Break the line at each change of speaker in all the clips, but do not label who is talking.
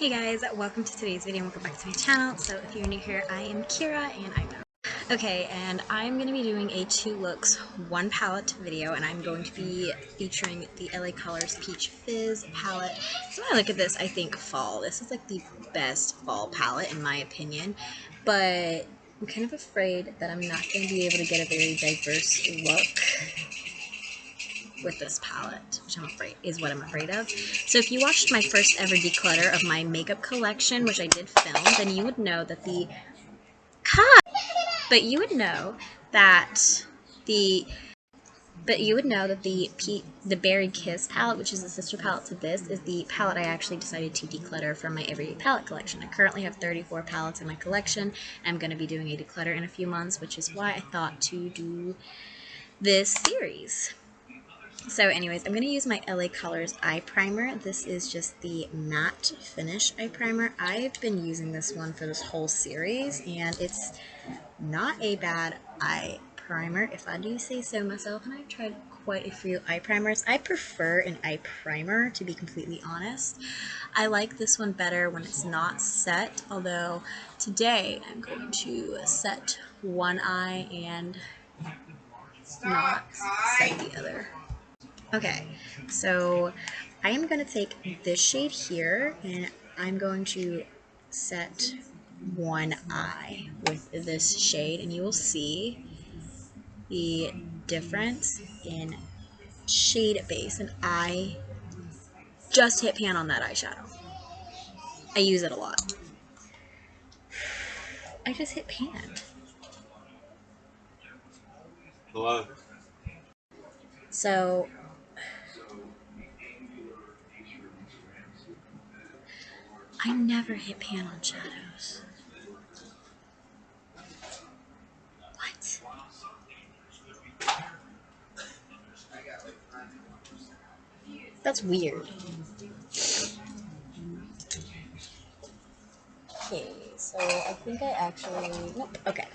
Hey guys, welcome to today's video and welcome back to my channel. So if you're new here, I am Kira and I'm okay, and I'm going to be doing a 2 looks, 1 palette video, and I'm going to be featuring the LA Colors Peach Fizz palette. So when I look at this, I think fall. This is like the best fall palette in my opinion, but I'm kind of afraid that I'm not going to be able to get a very diverse look with this palette, which what I'm afraid of. So if you watched my first ever declutter of my makeup collection, which I did film, then you would know that the the Berry Kiss palette, which is the sister palette to this, is the palette I actually decided to declutter from my everyday palette collection. I currently have 34 palettes in my collection. I'm going to be doing a declutter in a few months, which is why I thought to do this series. So anyways, I'm going to use my LA Colors eye primer. This is just the matte finish eye primer. I've been using this one for this whole series, and it's not a bad eye primer, if I do say so myself, and I've tried quite a few eye primers. I prefer an eye primer, to be completely honest. I like this one better when it's not set, although today I'm going to set one eye and not set the other. Okay, so I am going to take this shade here and I'm going to set one eye with this shade, and you will see the difference in shade base. And I just hit pan on that eyeshadow. I use it a lot. I just hit pan.
Hello.
So I never hit pan on shadows. What? That's weird. Okay, so I think I actually... Nope, okay.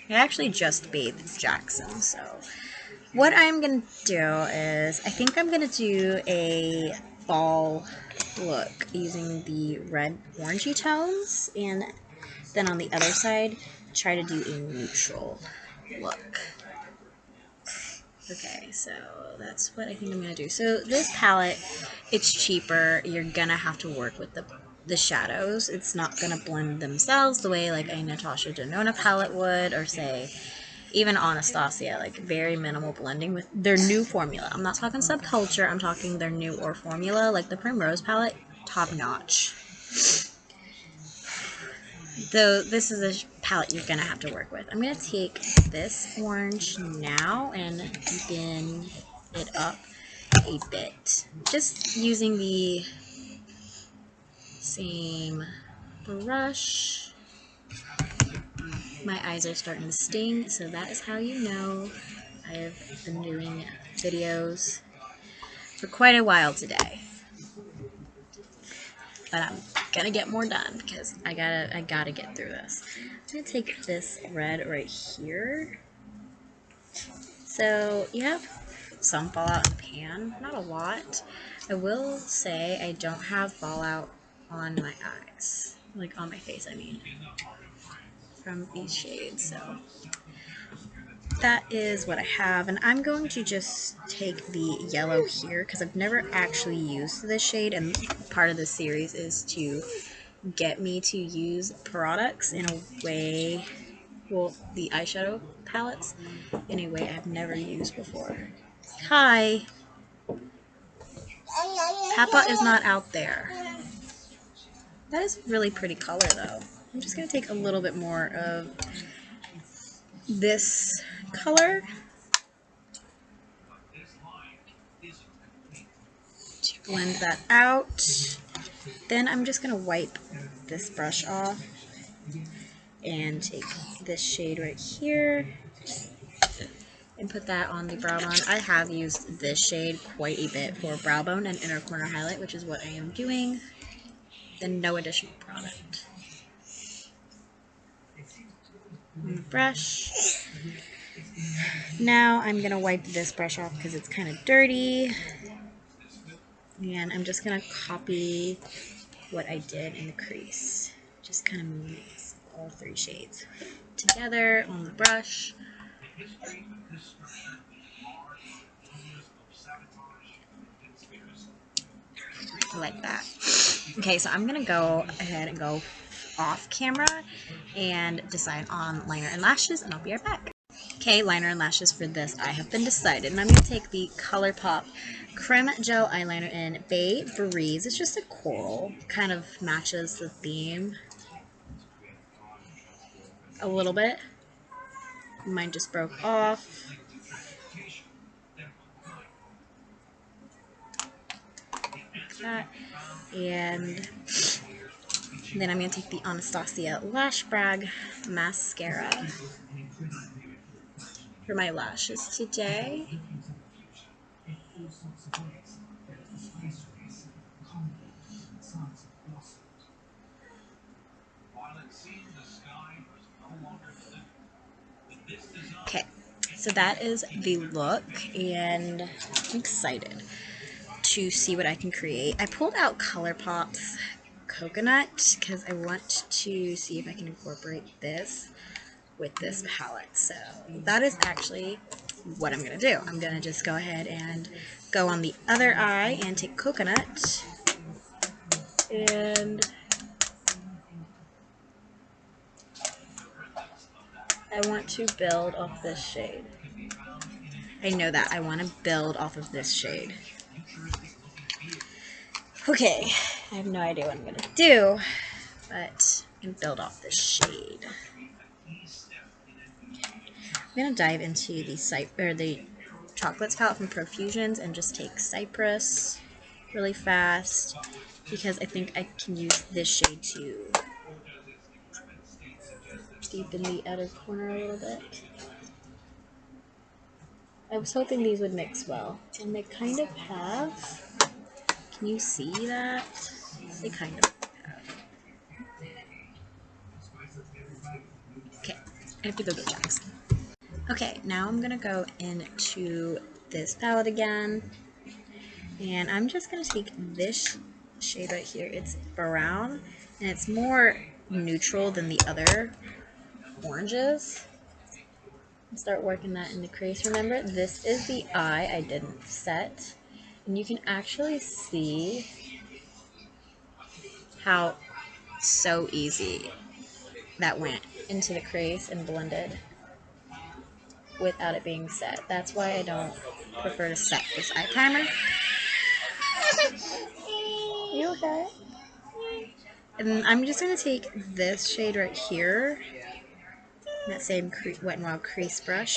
I actually just bathed Jackson, so what I'm going to do is I think I'm going to do a fall look using the red orangey tones, and then on the other side try to do a neutral look. Okay, so that's what I think I'm going to do. So this palette, it's cheaper. You're going to have to work with the shadows. It's not going to blend themselves the way like a Natasha Denona palette would, or say even Anastasia, like very minimal blending with their new formula. I'm not talking subculture, I'm talking their new or formula, like the Primrose palette, top notch. Though this is a palette you're gonna have to work with. I'm gonna take this orange now and deepen it up a bit. Just using the same brush. My eyes are starting to sting, so that is how you know I have been doing videos for quite a while today. But I'm gonna get more done because I gotta get through this. I'm gonna take this red right here. So you have some fallout in the pan, not a lot. I will say I don't have fallout on my eyes, like on my face, I mean, from these shades, so that is what I have. And I'm going to just take the yellow here because I've never actually used this shade, and part of this series is to get me to use products in a way, well, the eyeshadow palettes, in a way I've never used before. Hi! Papa is not out there. That is really pretty color though. I'm just going to take a little bit more of this color to blend that out. Then I'm just going to wipe this brush off and take this shade right here and put that on the brow bone. I have used this shade quite a bit for brow bone and inner corner highlight, which is what I am doing. Then no additional product. On the brush. Now I'm going to wipe this brush off because it's kind of dirty. And I'm just going to copy what I did in the crease. Just kind of mix all 3 shades together on the brush. Like that. Okay, so I'm gonna go ahead and go off camera and decide on liner and lashes, and I'll be right back. Okay, liner and lashes for this I have been decided, and I'm gonna take the ColourPop Creme Gel Eyeliner in Bay Breeze. It's just a coral, kind of matches the theme a little bit. Mine just broke off. Like that. And then I'm going to take the Anastasia Lash Brag Mascara for my lashes today. Okay, so that is the look, and I'm excited to see what I can create. I pulled out ColourPop's Coconut because I want to see if I can incorporate this with this palette. So that is actually what I'm going to do. I'm going to just go ahead and go on the other eye and take Coconut, and I want to build off this shade. I know that. I want to build off of this shade. Okay, I have no idea what I'm going to do, but I can build off this shade. I'm going to dive into the Chocolates palette from Profusions and just take Cypress really fast, because I think I can use this shade to deepen the outer corner a little bit. I was hoping these would mix well, and they kind of have. Can you see that? They kind of have. Okay, I have to go get Jackson. Okay, now I'm gonna go into this palette again, and I'm just gonna take this shade right here. It's brown, and it's more neutral than the other oranges. Start working that in the crease. Remember, this is the eye I didn't set, and you can actually see how so easy that went into the crease and blended without it being set. That's why I don't prefer to set this eye primer. You okay? And I'm just going to take this shade right here, that same Wet n Wild crease brush,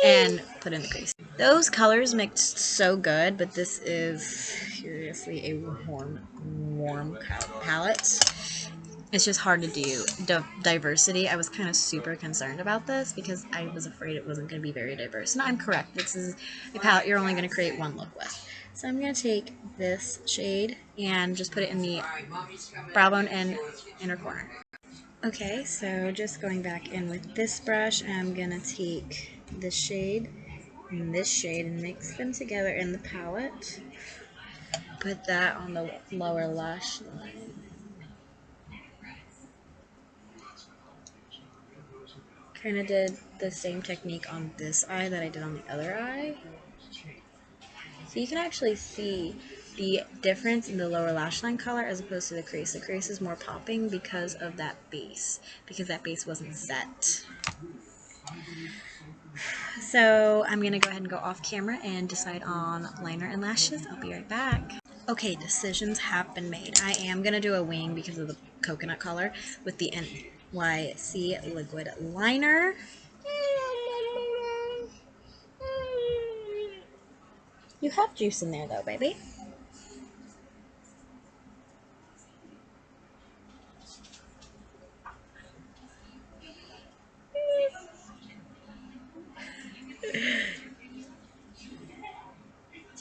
and put in the crease. Those colors mixed so good, but this is seriously a warm palette. It's just hard to do. Diversity, I was kind of super concerned about this because I was afraid it wasn't going to be very diverse. And I'm correct. This is a palette you're only going to create one look with. So I'm going to take this shade and just put it in the brow bone and inner corner. Okay, so just going back in with this brush, I'm going to take this shade and this shade and mix them together in the palette. Put that on the lower lash line. Kind of did the same technique on this eye that I did on the other eye. So you can actually see the difference in the lower lash line color as opposed to the crease. The crease is more popping because of that base, because that base wasn't set. So I'm going to go ahead and go off camera and decide on liner and lashes. I'll be right back. Okay, decisions have been made. I am going to do a wing because of the coconut color with the NYC liquid liner. You have juice in there though, baby.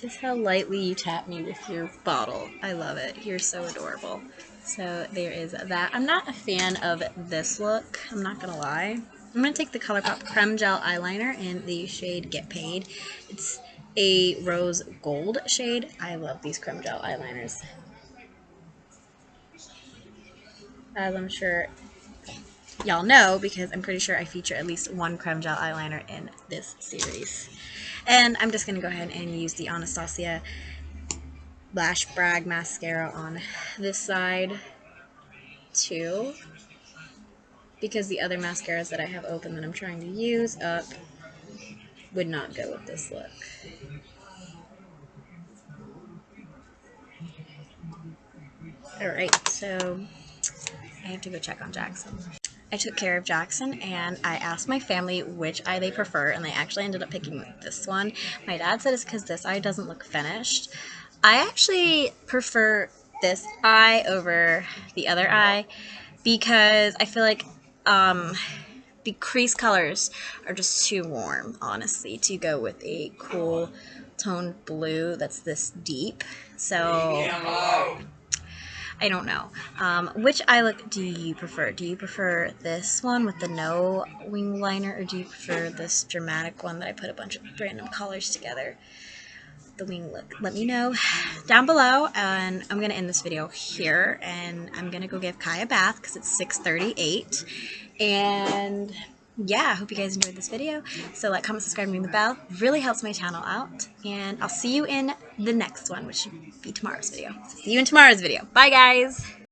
Just how lightly you tap me with your bottle. I love it. You're so adorable. So there is that. I'm not a fan of this look. I'm not going to lie. I'm going to take the ColourPop Creme Gel Eyeliner in the shade Get Paid. It's a rose gold shade. I love these Creme Gel eyeliners. as I'm sure y'all know, because I'm pretty sure I feature at least one creme gel eyeliner in this series. And I'm just going to go ahead and use the Anastasia Lash Brag mascara on this side too, because the other mascaras that I have open that I'm trying to use up would not go with this look. Alright, so I have to go check on Jackson. I took care of Jackson and I asked my family which eye they prefer, and they actually ended up picking this one. My dad said it's because this eye doesn't look finished. I actually prefer this eye over the other eye because I feel like the crease colors are just too warm, honestly, to go with a cool toned blue that's this deep. So I don't know. Which eye look do you prefer? Do you prefer this one with the no wing liner, or do you prefer this dramatic one that I put a bunch of random colors together? The wing look. Let me know down below, and I'm going to end this video here, and I'm going to go give Kai a bath because it's 6:38, and yeah, I hope you guys enjoyed this video. So like, comment, subscribe, and ring the bell. Really helps my channel out, and I'll see you in the next one, which should be tomorrow's video. So see you in tomorrow's video. Bye, guys!